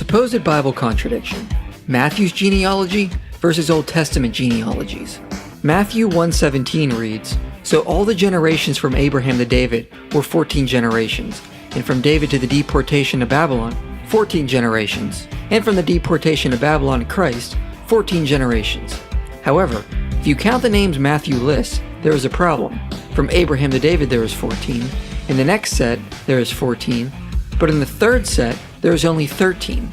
Supposed Bible contradiction. Matthew's genealogy versus Old Testament genealogies. Matthew 1:17 reads, "So all the generations from Abraham to David were 14 generations, and from David to the deportation to Babylon, 14 generations, and from the deportation to Babylon to Christ, 14 generations." However, if you count the names Matthew lists, there is a problem. From Abraham to David there is 14, in the next set there is 14, but in the third set there is only 13.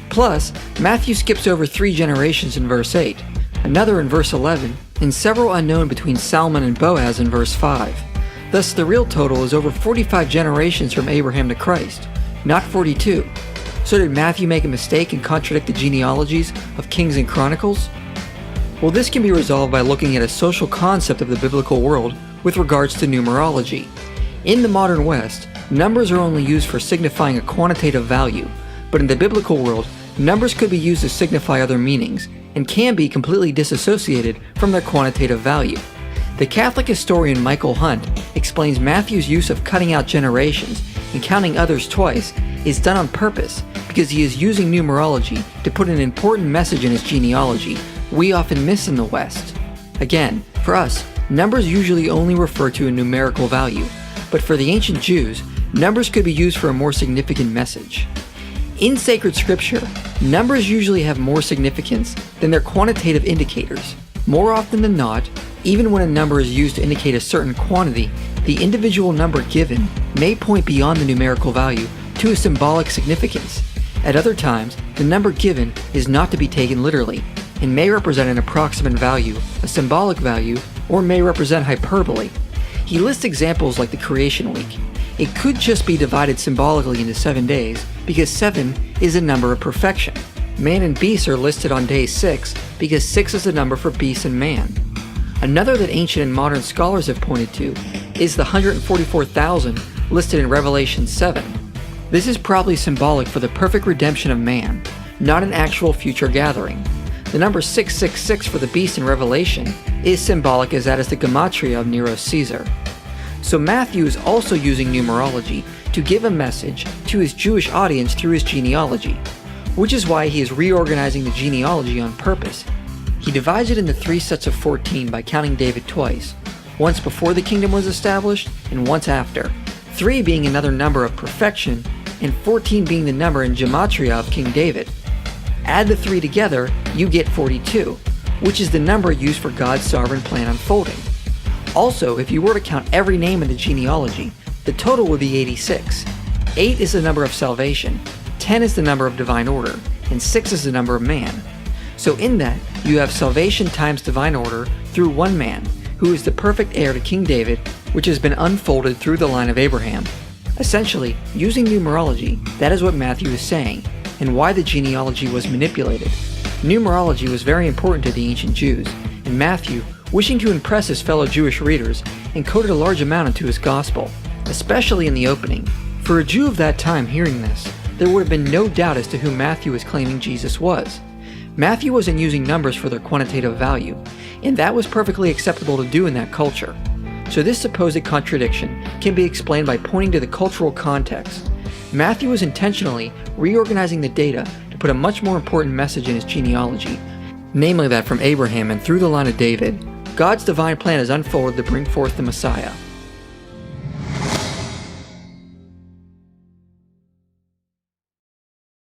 Plus, Matthew skips over 3 generations in verse 8, another in verse 11, and several unknown between Salmon and Boaz in verse 5. Thus the real total is over 45 generations from Abraham to Christ, not 42. So did Matthew make a mistake and contradict the genealogies of Kings and Chronicles? Well, this can be resolved by looking at a social concept of the biblical world with regards to numerology. In the modern West, numbers are only used for signifying a quantitative value, but in the biblical world, numbers could be used to signify other meanings and can be completely disassociated from their quantitative value. The Catholic historian Michael Hunt explains Matthew's use of cutting out generations and counting others twice is done on purpose because he is using numerology to put an important message in his genealogy we often miss in the West. Again, for us, numbers usually only refer to a numerical value, but for the ancient Jews, numbers could be used for a more significant message. In sacred scripture, numbers usually have more significance than their quantitative indicators. More often than not, even when a number is used to indicate a certain quantity, the individual number given may point beyond the numerical value to a symbolic significance. At other times, the number given is not to be taken literally and may represent an approximate value, a symbolic value, or may represent hyperbole. He lists examples like the creation week. It could just be divided symbolically into 7 days because 7 is a number of perfection. Man and beast are listed on day 6 because 6 is the number for beast and man. Another that ancient and modern scholars have pointed to is the 144,000 listed in Revelation 7. This is probably symbolic for the perfect redemption of man, not an actual future gathering. The number 666 for the beast in Revelation is symbolic as that is the gematria of Nero Caesar. So Matthew is also using numerology to give a message to his Jewish audience through his genealogy, which is why he is reorganizing the genealogy on purpose. He divides it into 3 sets of 14 by counting David twice, once before the kingdom was established and once after, 3 being another number of perfection and 14 being the number in gematria of King David. Add the 3 together, you get 42, which is the number used for God's sovereign plan unfolding. Also, if you were to count every name in the genealogy, the total would be 86. 8 is the number of salvation, 10 is the number of divine order, and 6 is the number of man. So in that, you have salvation times divine order through one man, who is the perfect heir to King David, which has been unfolded through the line of Abraham. Essentially, using numerology, that is what Matthew is saying, and why the genealogy was manipulated. Numerology was very important to the ancient Jews, and Matthew, wishing to impress his fellow Jewish readers, encoded a large amount into his gospel, especially in the opening. For a Jew of that time hearing this, there would have been no doubt as to who Matthew was claiming Jesus was. Matthew wasn't using numbers for their quantitative value, and that was perfectly acceptable to do in that culture. So this supposed contradiction can be explained by pointing to the cultural context. Matthew was intentionally reorganizing the data to put a much more important message in his genealogy, namely that from Abraham and through the line of David, God's divine plan is unfolded to bring forth the Messiah.